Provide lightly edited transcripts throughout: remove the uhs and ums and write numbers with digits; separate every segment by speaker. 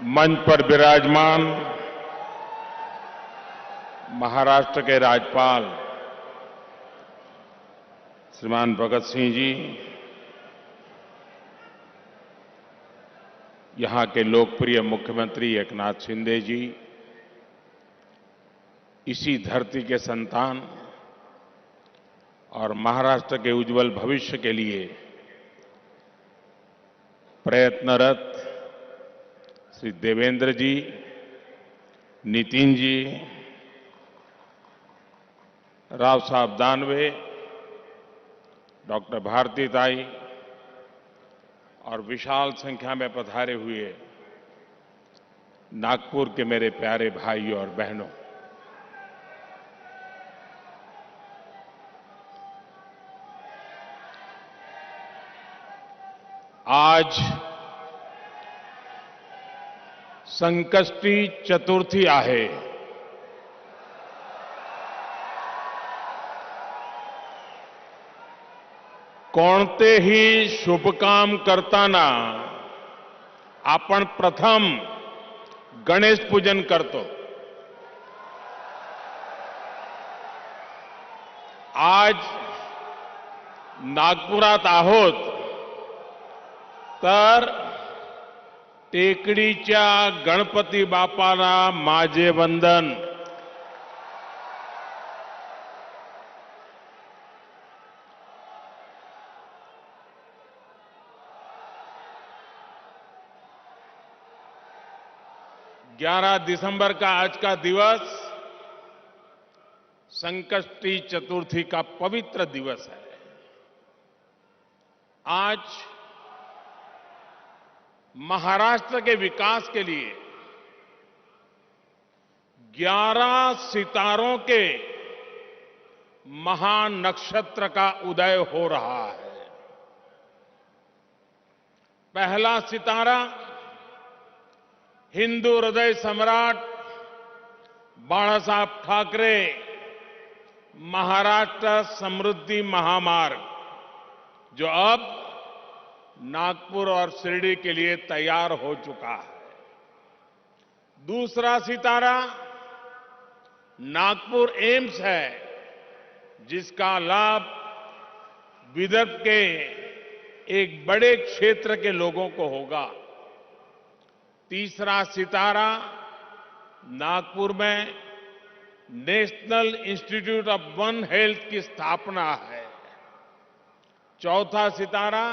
Speaker 1: मंच पर विराजमान महाराष्ट्र के राज्यपाल श्रीमान भगत सिंह जी, यहां के लोकप्रिय मुख्यमंत्री एकनाथ शिंदे जी, इसी धरती के संतान और महाराष्ट्र के उज्जवल भविष्य के लिए प्रयत्नरत श्री देवेंद्र जी, नितिन जी, राव साहब दानवे, डॉक्टर भारतीताई और विशाल संख्या में पधारे हुए नागपुर के मेरे प्यारे भाइयों और बहनों, आज संकष्टी चतुर्थी आहे। कोणतेही शुभकाम करताना आपण प्रथम गणेश पूजन करतो। आज नागपुरात आहोत तर टेकडीच्या गणपती बाप्पाला माझे वंदन। ग्यारह दिसंबर का आज का दिवस संकष्टी चतुर्थी का पवित्र दिवस है। आज महाराष्ट्र के विकास के लिए 11 सितारों के महानक्षत्र का उदय हो रहा है। पहला सितारा हिंदू हृदय सम्राट बाला साहब ठाकरे महाराष्ट्र समृद्धि महामार्ग, जो अब नागपुर और शिरडी के लिए तैयार हो चुका है। दूसरा सितारा नागपुर एम्स है, जिसका लाभ विदर्भ के एक बड़े क्षेत्र के लोगों को होगा। तीसरा सितारा नागपुर में national institute of one health की स्थापना है। चौथा सितारा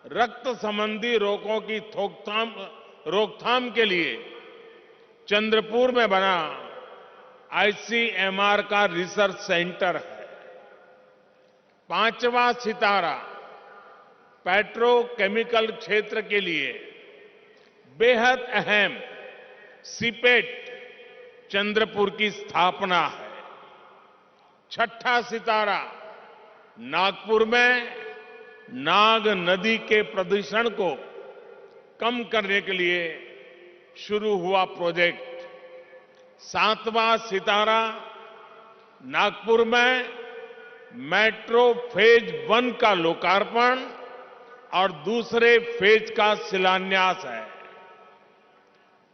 Speaker 1: रक्त संबंधी रोगों की रोकथाम के लिए चंद्रपुर में बना आईसीएमआर का रिसर्च सेंटर है। पांचवा सितारा पेट्रोकेमिकल क्षेत्र के लिए बेहद अहम सीपेट चंद्रपुर की स्थापना है। छठा सितारा नागपुर में नाग नदी के प्रदूषण को कम करने के लिए शुरू हुआ प्रोजेक्ट। सातवां सितारा नागपुर में मेट्रो फेज 1 का लोकार्पण और दूसरे फेज का शिलान्यास है।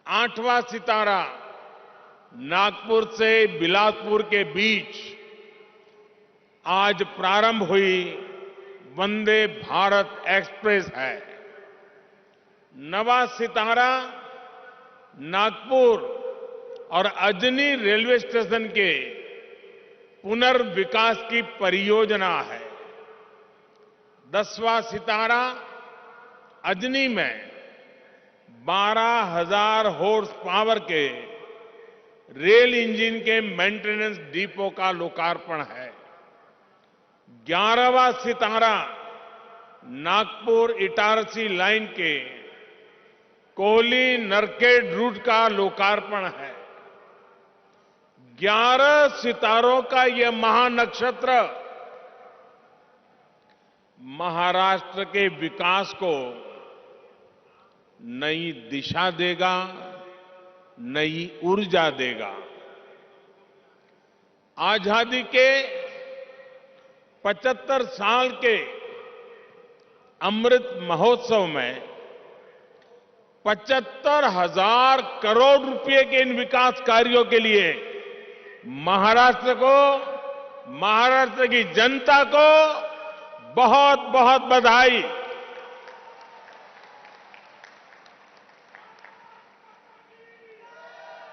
Speaker 1: आठवां सितारा नागपुर से बिलासपुर के बीच आज प्रारंभ हुई वंदे भारत एक्सप्रेस है। नवा सितारा नागपुर और अजनी रेलवे स्टेशन के पुनर्विकास की परियोजना है। 10वां सितारा अजनी में 12,000 हॉर्स पावर के रेल इंजन के मेंटेनेंस डिपो का लोकार्पण है। 11वां सितारा नागपुर इटारसी लाइन के कोहली नरखेड़ रूट का लोकार्पण है। 11 सितारों का यह महानक्षत्र महाराष्ट्र के विकास को नई दिशा देगा, नई ऊर्जा देगा। आजादी के 75 साल के अमृत महोत्सव में 75,000 करोड़ रुपए के इन विकास कार्यों के लिए महाराष्ट्र को, महाराष्ट्र की जनता को बहुत बहुत बधाई।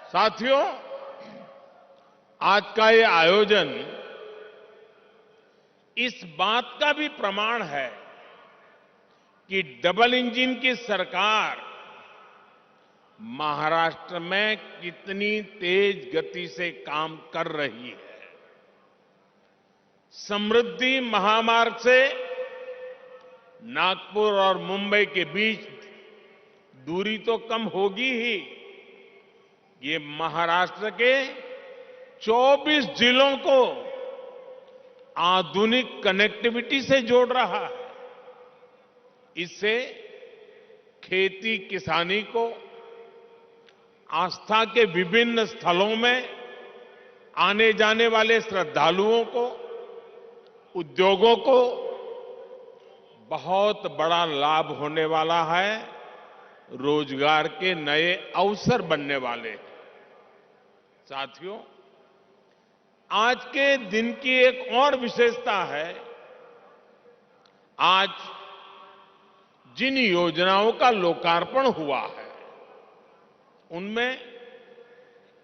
Speaker 1: साथियों, आज का ये आयोजन इस बात का भी प्रमाण है कि डबल इंजन की सरकार महाराष्ट्र में कितनी तेज गति से काम कर रही है। समृद्धि महामार्ग से नागपुर और मुंबई के बीच दूरी तो कम होगी ही, ये महाराष्ट्र के 24 जिलों को आधुनिक कनेक्टिविटी से जोड़ रहा है। इससे खेती किसानी को, आस्था के विभिन्न स्थलों में आने जाने वाले श्रद्धालुओं को, उद्योगों को बहुत बड़ा लाभ होने वाला है। रोजगार के नए अवसर बनने वाले हैं। साथियों, आज के दिन की एक और विशेषता है, आज जिन योजनाओं का लोकार्पण हुआ है उनमें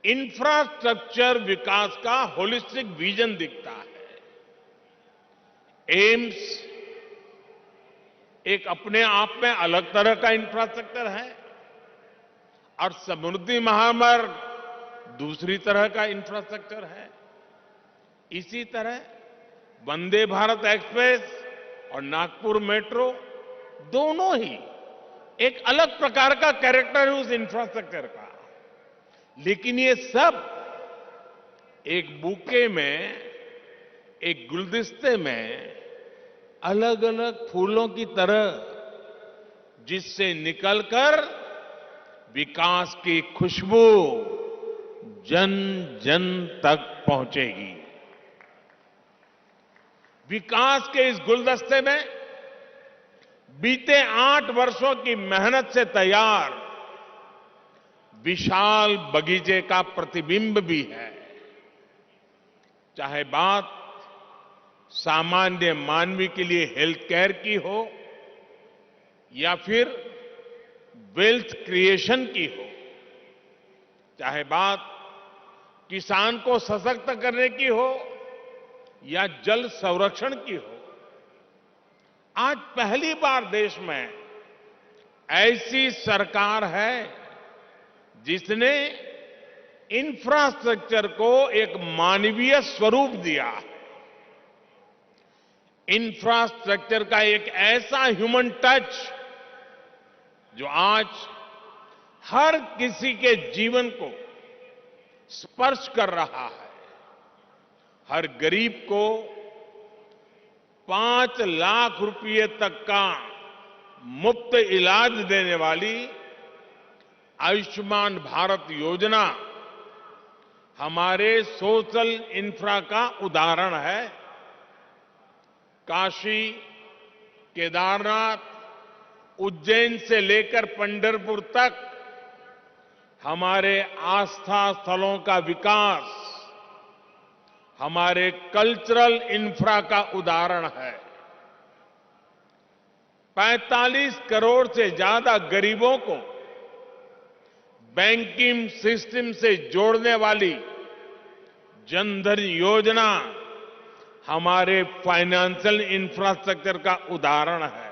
Speaker 1: इंफ्रास्ट्रक्चर विकास का होलिस्टिक विजन दिखता है। एम्स एक अपने आप में अलग तरह का इंफ्रास्ट्रक्चर है और समृद्धि महामार्ग दूसरी तरह का इंफ्रास्ट्रक्चर है। इसी तरह वंदे भारत एक्सप्रेस और नागपुर मेट्रो दोनों ही एक अलग प्रकार का कैरेक्टर है उस इंफ्रास्ट्रक्चर का। लेकिन ये सब एक बुके में, एक गुलदस्ते में अलग अलग फूलों की तरह, जिससे निकलकर विकास की खुशबू जन जन तक पहुंचेगी। विकास के इस गुलदस्ते में बीते 8 वर्षों की मेहनत से तैयार विशाल बगीचे का प्रतिबिंब भी है। चाहे बात सामान्य मानवी के लिए हेल्थ केयर की हो या फिर वेल्थ क्रिएशन की हो, चाहे बात किसान को सशक्त करने की हो या जल संरक्षण की हो, आज पहली बार देश में ऐसी सरकार है जिसने इंफ्रास्ट्रक्चर को एक मानवीय स्वरूप दिया है। इंफ्रास्ट्रक्चर का एक ऐसा ह्यूमन टच जो आज हर किसी के जीवन को स्पर्श कर रहा है। हर गरीब को 5 लाख रुपए तक का मुफ्त इलाज देने वाली आयुष्मान भारत योजना हमारे सोशल इंफ्रा का उदाहरण है। काशी, केदारनाथ, उज्जैन से लेकर पंढरपुर तक हमारे आस्था स्थलों का विकास हमारे कल्चरल इंफ्रा का उदाहरण है। 45 करोड़ से ज्यादा गरीबों को बैंकिंग सिस्टम से जोड़ने वाली जनधन योजना हमारे फाइनेंशियल इंफ्रास्ट्रक्चर का उदाहरण है।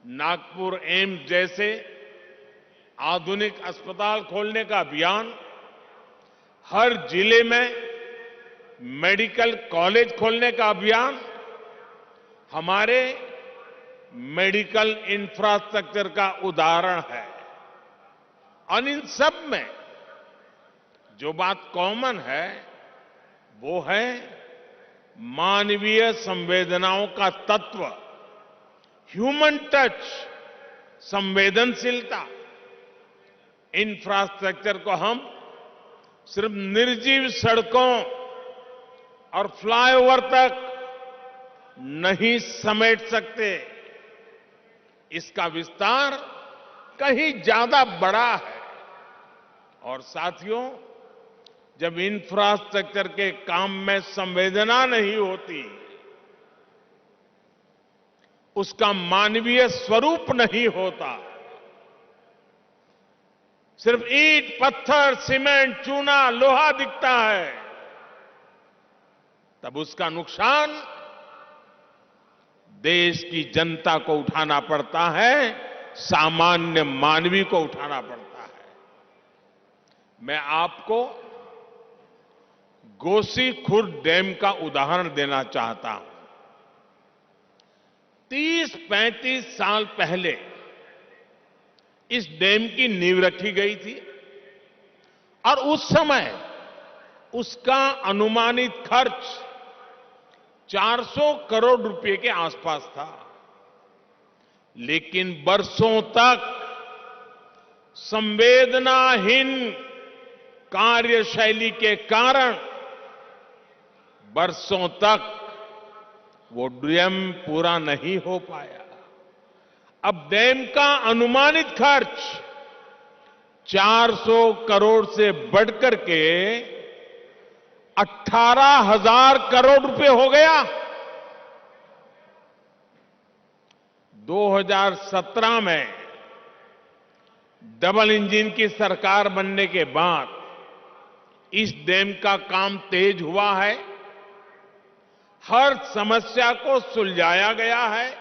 Speaker 1: नागपुर एम्स जैसे आधुनिक अस्पताल खोलने का अभियान, हर जिले में मेडिकल कॉलेज खोलने का अभियान हमारे मेडिकल इंफ्रास्ट्रक्चर का उदाहरण है। और इन सब में जो बात कॉमन है वो है मानवीय संवेदनाओं का तत्व, ह्यूमन टच, संवेदनशीलता। इंफ्रास्ट्रक्चर को हम सिर्फ निर्जीव सड़कों और फ्लाईओवर तक नहीं समेट सकते। इसका विस्तार कहीं ज्यादा बड़ा है। और साथियों, जब इंफ्रास्ट्रक्चर के काम में संवेदना नहीं होती, उसका मानवीय स्वरूप नहीं होता, सिर्फ ईंट, पत्थर, सीमेंट, चूना, लोहा दिखता है, तब उसका नुकसान देश की जनता को उठाना पड़ता है, सामान्य मानवी को उठाना पड़ता है। मैं आपको गोसीखुर्द डैम का उदाहरण देना चाहता हूं। 30-35 साल पहले इस डैम की नींव रखी गई थी और उस समय उसका अनुमानित खर्च 400 करोड़ रुपए के आसपास था। लेकिन बरसों तक संवेदनाहीन कार्यशैली के कारण बरसों तक वो डैम पूरा नहीं हो पाया। अब डैम का अनुमानित खर्च 400 करोड़ से बढ़कर के 18,000 करोड़ रुपए हो गया। 2017 में डबल इंजन की सरकार बनने के बाद इस डैम का काम तेज हुआ है, हर समस्या को सुलझाया गया है।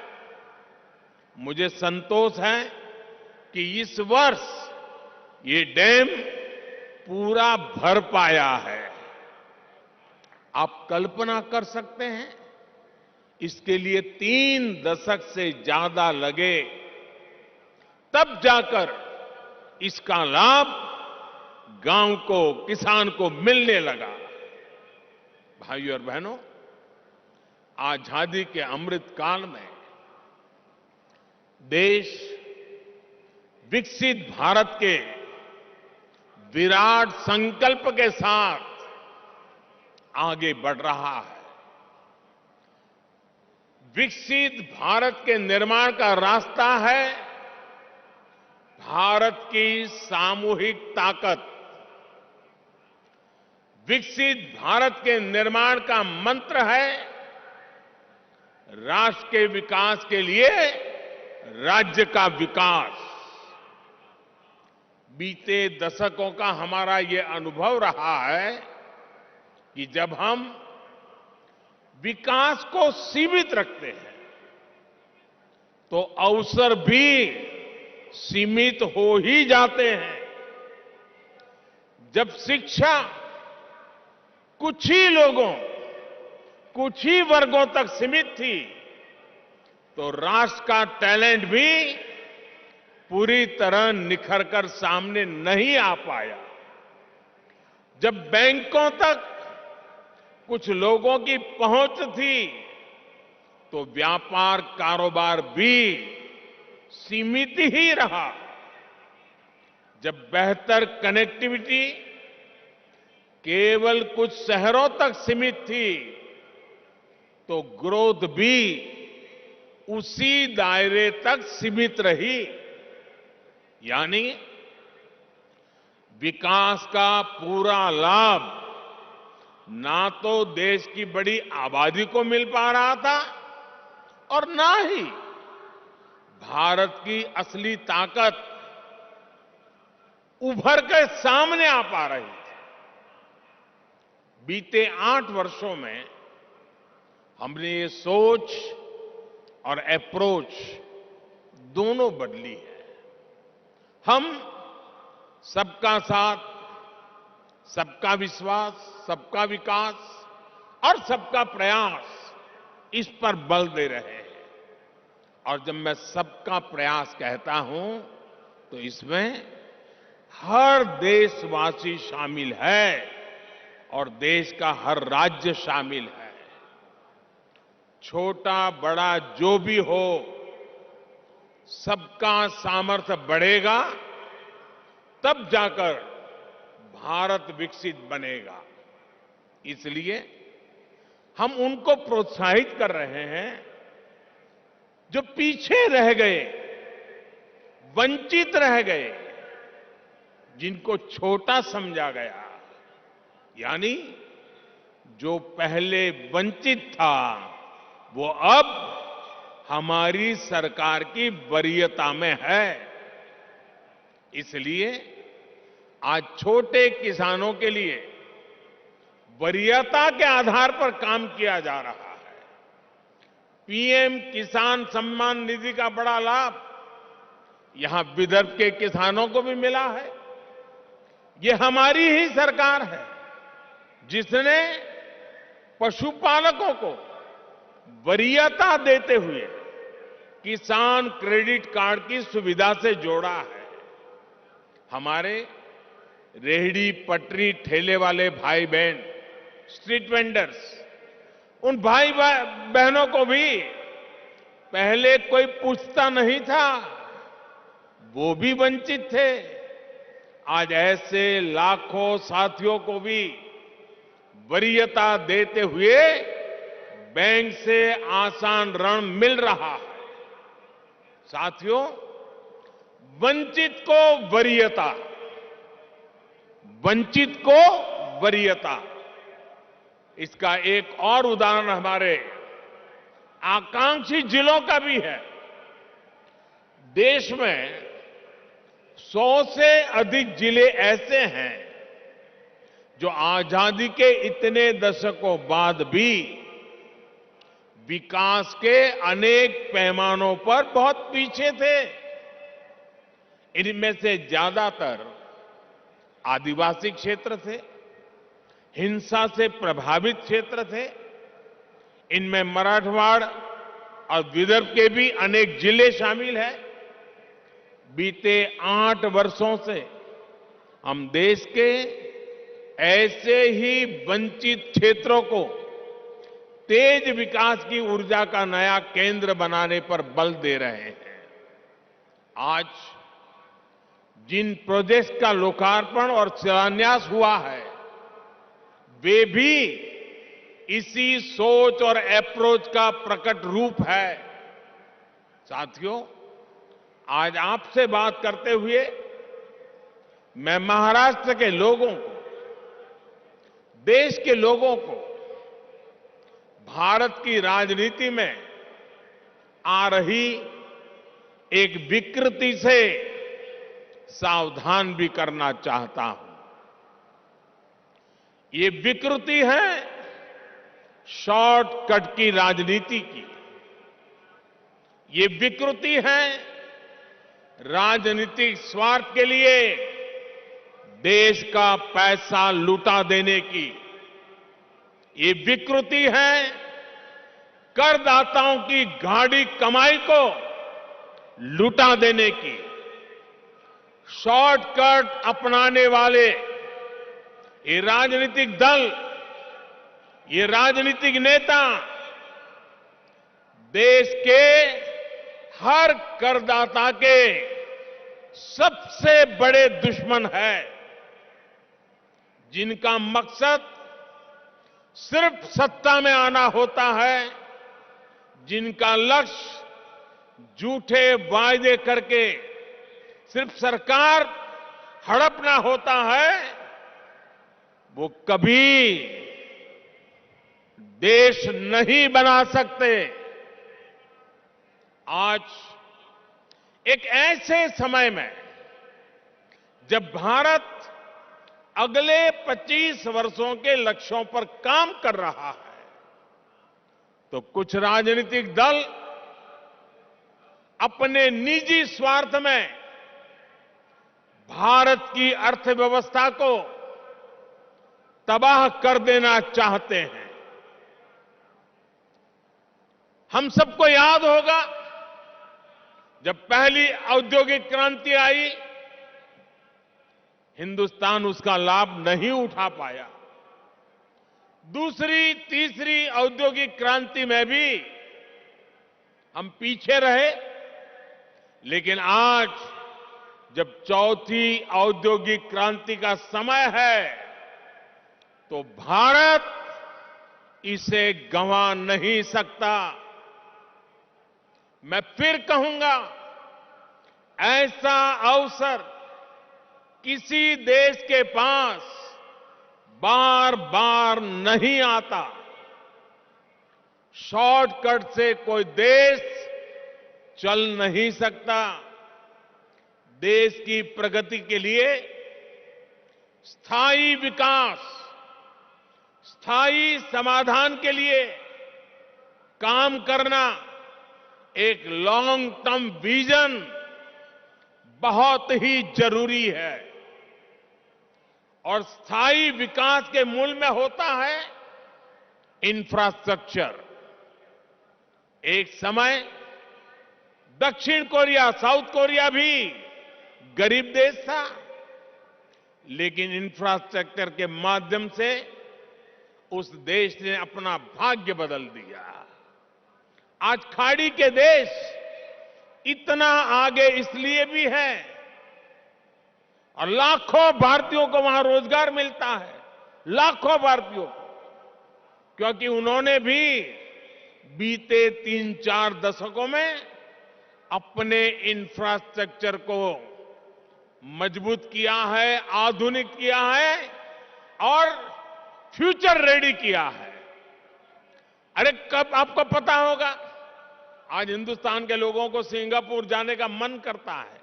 Speaker 1: मुझे संतोष है कि इस वर्ष ये डैम पूरा भर पाया है। आप कल्पना कर सकते हैं, इसके लिए 3 दशक से ज्यादा लगे, तब जाकर इसका लाभ गांव को, किसान को मिलने लगा। भाइयों और बहनों, आजादी के अमृत काल में देश विकसित भारत के विराट संकल्प के साथ आगे बढ़ रहा है। विकसित भारत के निर्माण का रास्ता है भारत की सामूहिक ताकत। विकसित भारत के निर्माण का मंत्र है राष्ट्र के विकास के लिए राज्य का विकास। बीते दशकों का हमारा ये अनुभव रहा है कि जब हम विकास को सीमित रखते हैं तो अवसर भी सीमित हो ही जाते हैं। जब शिक्षा कुछ ही लोगों, कुछ ही वर्गों तक सीमित थी, तो राष्ट्र का टैलेंट भी पूरी तरह निखर कर सामने नहीं आ पाया। जब बैंकों तक कुछ लोगों की पहुंच थी, तो व्यापार कारोबार भी सीमित ही रहा। जब बेहतर कनेक्टिविटी केवल कुछ शहरों तक सीमित थी, तो ग्रोथ भी उसी दायरे तक सीमित रही। यानी विकास का पूरा लाभ ना तो देश की बड़ी आबादी को मिल पा रहा था और ना ही भारत की असली ताकत उभर कर सामने आ पा रही थी। बीते 8 वर्षों में हमने ये सोच और अप्रोच दोनों बदली है। हम सबका साथ, सबका विश्वास, सबका विकास और सबका प्रयास, इस पर बल दे रहे हैं। और जब मैं सबका प्रयास कहता हूं तो इसमें हर देशवासी शामिल है और देश का हर राज्य शामिल है। छोटा बड़ा जो भी हो, सबका सामर्थ्य बढ़ेगा तब जाकर भारत विकसित बनेगा। इसलिए हम उनको प्रोत्साहित कर रहे हैं जो पीछे रह गए, वंचित रह गए, जिनको छोटा समझा गया, यानी जो पहले वंचित था वो अब हमारी सरकार की वरीयता में है। इसलिए आज छोटे किसानों के लिए वरीयता के आधार पर काम किया जा रहा है। पीएम किसान सम्मान निधि का बड़ा लाभ यहां विदर्भ के किसानों को भी मिला है। ये हमारी ही सरकार है जिसने पशुपालकों को वरीयता देते हुए किसान क्रेडिट कार्ड की सुविधा से जोड़ा है। हमारे रेहड़ी पटरी ठेले वाले भाई बहन, स्ट्रीट वेंडर्स, उन भाई बहनों को भी पहले कोई पूछता नहीं था, वो भी वंचित थे। आज ऐसे लाखों साथियों को भी वरीयता देते हुए बैंक से आसान ऋण मिल रहा है। साथियों, वंचित को वरीयता, वंचित को वरीयता, इसका एक और उदाहरण हमारे आकांक्षी जिलों का भी है। देश में 100 से अधिक जिले ऐसे हैं जो आजादी के इतने दशकों बाद भी विकास के अनेक पैमानों पर बहुत पीछे थे। इनमें से ज्यादातर आदिवासी क्षेत्र थे, हिंसा से प्रभावित क्षेत्र थे। इनमें मराठवाड़ और विदर्भ के भी अनेक जिले शामिल हैं। बीते 8 वर्षों से हम देश के ऐसे ही वंचित क्षेत्रों को तेज विकास की ऊर्जा का नया केंद्र बनाने पर बल दे रहे हैं। आज जिन प्रोजेक्ट का लोकार्पण और शिलान्यास हुआ है, वे भी इसी सोच और अप्रोच का प्रकट रूप है। साथियों, आज आपसे बात करते हुए मैं महाराष्ट्र के लोगों को, देश के लोगों को भारत की राजनीति में आ रही एक विकृति से सावधान भी करना चाहता हूं। ये विकृति है शॉर्टकट की राजनीति की। ये विकृति है राजनीतिक स्वार्थ के लिए देश का पैसा लुटा देने की। ये विकृति है करदाताओं की गाढ़ी कमाई को लुटा देने की। शॉर्टकट अपनाने वाले ये राजनीतिक दल, ये राजनीतिक नेता देश के हर करदाता के सबसे बड़े दुश्मन है, जिनका मकसद सिर्फ सत्ता में आना होता है, जिनका लक्ष्य झूठे वायदे करके सिर्फ सरकार हड़पना होता है, वो कभी देश नहीं बना सकते। आज एक ऐसे समय में जब भारत अगले 25 वर्षों के लक्ष्यों पर काम कर रहा है, तो कुछ राजनीतिक दल अपने निजी स्वार्थ में भारत की अर्थव्यवस्था को तबाह कर देना चाहते हैं। हम सबको याद होगा, जब पहली औद्योगिक क्रांति आई, हिंदुस्तान उसका लाभ नहीं उठा पाया। दूसरी, तीसरी औद्योगिक क्रांति में भी हम पीछे रहे। लेकिन आज जब चौथी औद्योगिक क्रांति का समय है, तो भारत इसे गंवा नहीं सकता। मैं फिर कहूंगा, ऐसा अवसर किसी देश के पास बार बार नहीं आता। शॉर्टकट से कोई देश चल नहीं सकता। देश की प्रगति के लिए स्थायी विकास, स्थायी समाधान के लिए काम करना, एक लॉन्ग टर्म विजन बहुत ही जरूरी है। और स्थायी विकास के मूल में होता है इंफ्रास्ट्रक्चर। एक समय दक्षिण कोरिया, साउथ कोरिया भी गरीब देश था, लेकिन इंफ्रास्ट्रक्चर के माध्यम से उस देश ने अपना भाग्य बदल दिया। आज खाड़ी के देश इतना आगे इसलिए भी है और लाखों भारतीयों को वहां रोजगार मिलता है, लाखों भारतीयों को, क्योंकि उन्होंने भी बीते 3-4 दशकों में अपने इंफ्रास्ट्रक्चर को मजबूत किया है, आधुनिक किया है और फ्यूचर रेडी किया है। अरे कब आपको पता होगा, आज हिंदुस्तान के लोगों को सिंगापुर जाने का मन करता है।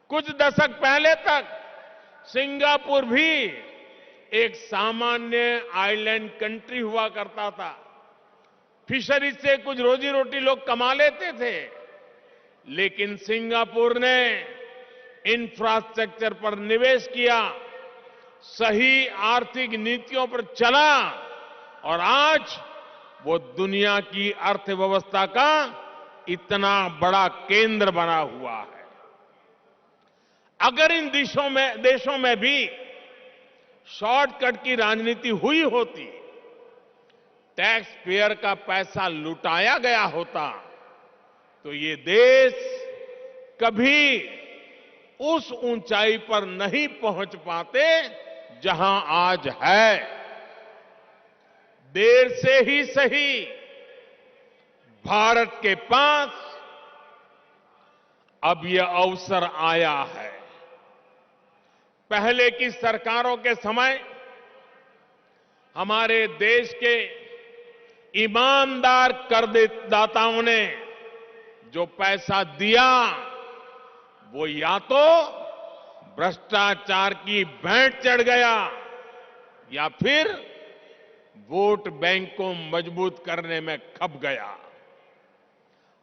Speaker 1: कुछ दशक पहले तक सिंगापुर भी एक सामान्य आइलैंड कंट्री हुआ करता था। फिशरीज से कुछ रोजी रोटी लोग कमा लेते थे, लेकिन सिंगापुर ने इंफ्रास्ट्रक्चर पर निवेश किया, सही आर्थिक नीतियों पर चला और आज वो दुनिया की अर्थव्यवस्था का इतना बड़ा केंद्र बना हुआ है। अगर इन देशों में भी शॉर्टकट की राजनीति हुई होती, टैक्स पेयर का पैसा लुटाया गया होता, तो ये देश कभी उस ऊंचाई पर नहीं पहुंच पाते जहां आज है। देर से ही सही, भारत के पास अब यह अवसर आया है। पहले की सरकारों के समय हमारे देश के ईमानदार करदाताओं ने जो पैसा दिया, वो या तो भ्रष्टाचार की भेंट चढ़ गया या फिर वोट बैंक को मजबूत करने में खप गया।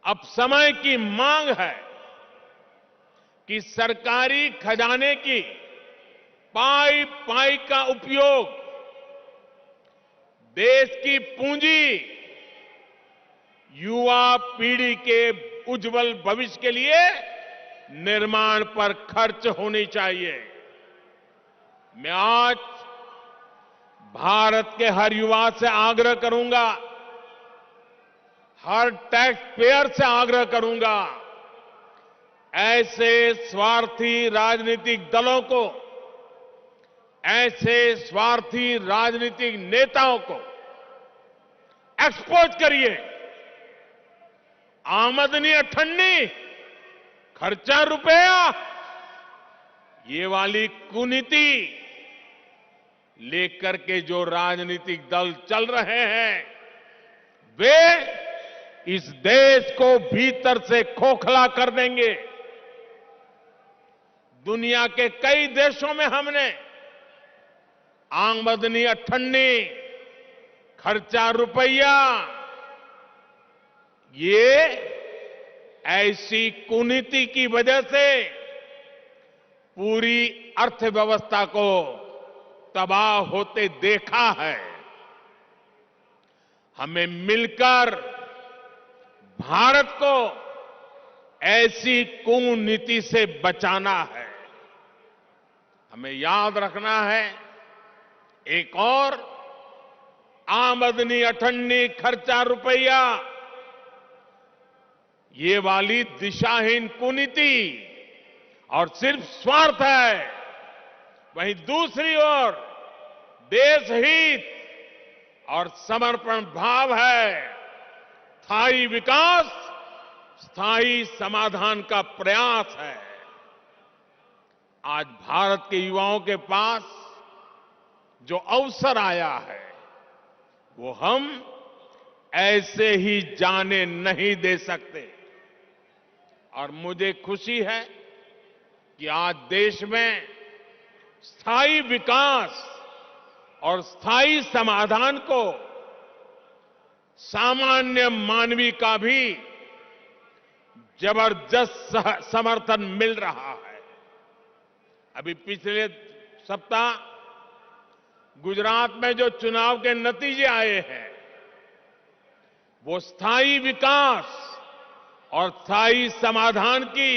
Speaker 1: अब समय की मांग है कि सरकारी खजाने की पाई पाई का उपयोग देश की पूंजी, युवा पीढ़ी के उज्जवल भविष्य के लिए निर्माण पर खर्च होनी चाहिए। मैं आज भारत के हर युवा से आग्रह करूंगा, हर टैक्स पेयर से आग्रह करूंगा, ऐसे स्वार्थी राजनीतिक दलों को, ऐसे स्वार्थी राजनीतिक नेताओं को एक्सपोज करिए। आमदनी अठन्नी, खर्चा रुपया, ये वाली कुनीति लेकर के जो राजनीतिक दल चल रहे हैं, वे इस देश को भीतर से खोखला कर देंगे। दुनिया के कई देशों में हमने आमदनी अठन्नी, खर्चा रुपया, ये ऐसी कुनीति की वजह से पूरी अर्थव्यवस्था को तबाह होते देखा है। हमें मिलकर भारत को ऐसी कुनीति से बचाना है। हमें याद रखना है, एक और आमदनी अठन्नी, खर्चा रुपया, ये वाली दिशाहीन कुनीति और सिर्फ स्वार्थ है। वहीं दूसरी ओर देश हित और समर्पण भाव है। स्थायी विकास स्थायी समाधान का प्रयास है। आज भारत के युवाओं के पास जो अवसर आया है वो हम ऐसे ही जाने नहीं दे सकते। और मुझे खुशी है कि आज देश में स्थायी विकास और स्थायी समाधान को सामान्य मानवी का भी जबरदस्त समर्थन मिल रहा है। अभी पिछले सप्ताह गुजरात में जो चुनाव के नतीजे आए हैं वो स्थायी विकास और स्थायी समाधान की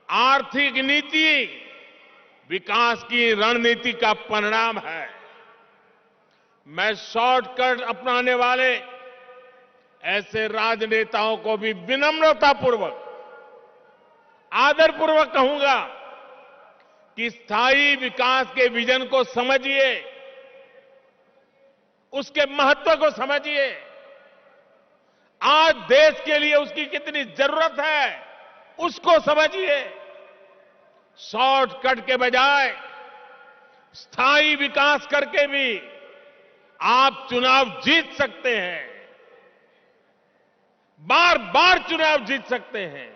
Speaker 1: आर्थिक नीति, विकास की रणनीति का परिणाम है। मैं शॉर्टकट अपनाने वाले ऐसे राजनेताओं को भी विनम्रतापूर्वक, आदरपूर्वक कहूंगा कि स्थायी विकास के विजन को समझिए, उसके महत्व को समझिए। आज देश के लिए उसकी कितनी जरूरत है उसको समझिए। शॉर्टकट के बजाय स्थायी विकास करके भी आप चुनाव जीत सकते हैं, बार बार चुनाव जीत सकते हैं।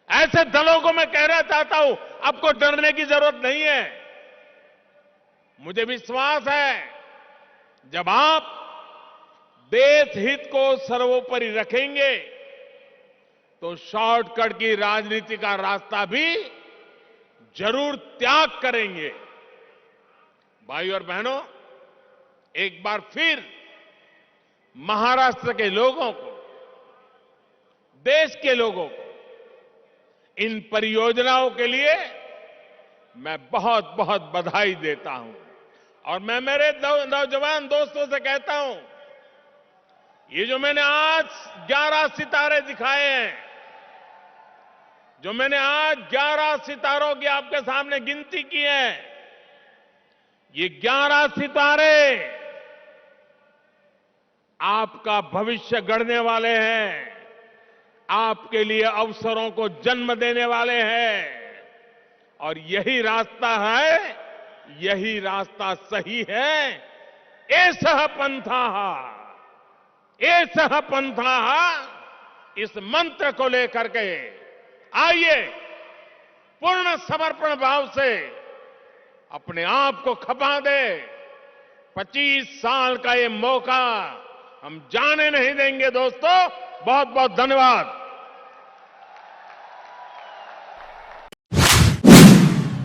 Speaker 1: ऐसे दलों को मैं कहना चाहता हूं, आपको डरने की जरूरत नहीं है। मुझे विश्वास है जब आप देश हित को सर्वोपरि रखेंगे तो शॉर्टकट की राजनीति का रास्ता भी जरूर त्याग करेंगे। भाई और बहनों, एक बार फिर महाराष्ट्र के लोगों को, देश के लोगों को इन परियोजनाओं के लिए मैं बहुत बहुत बधाई देता हूं। और मैं मेरे नौजवान दोस्तों से कहता हूं, ये जो मैंने आज 11 सितारे दिखाए हैं, जो मैंने आज 11 सितारों की आपके सामने गिनती की है, ये 11 सितारे आपका भविष्य गढ़ने वाले हैं, आपके लिए अवसरों को जन्म देने वाले हैं। और यही रास्ता है, यही रास्ता सही है। एषः पंथः, एषः पंथः, इस मंत्र को लेकर के आइए पूर्ण समर्पण भाव से अपने आप को खपा दे। 25 साल का ये मौका हम जाने नहीं देंगे दोस्तों। बहुत बहुत धन्यवाद।